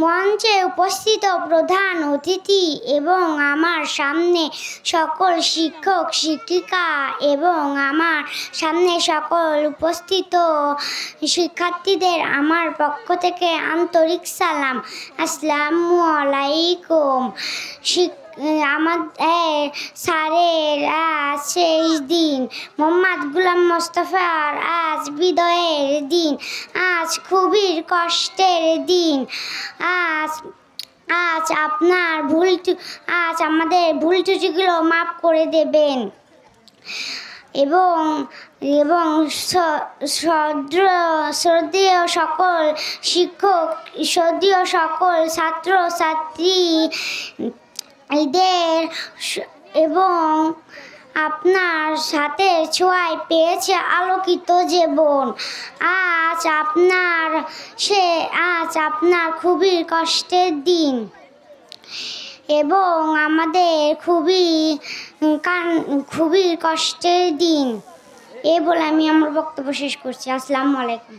মঞ্চে উপস্থিত প্রধান অতিথি এবং আমার সামনে সকল শিক্ষক শিক্ষিকা এবং আমার সামনে সকল উপস্থিত শিক্ষার্থীদের আমার পক্ষ থেকে আন্তরিক সালাম। আসসালামু আলাইকুম। আমাদের স্যারের আজ শেষ দিন, মোহাম্মদ গোলাম মোস্তফার আজ বিদায়ের দিন। আজ খুবই কষ্টের দিন। আজ আমাদের ভুল ত্রুটিগুলো মাফ করে দেবেন এবং শ্রদ্ধেয় সকল শিক্ষক, শ্রদ্ধেয় সকল ছাত্র ছাত্রী এবং আপনার সাথে ছোঁয়ায় পেয়েছে আলোকিত জীবন। আজ আপনার খুবই কষ্টের দিন এবং আমাদের খুবই কষ্টের দিন। এই বলে আমি আমার বক্তব্য শেষ করছি। আসসালামু আলাইকুম।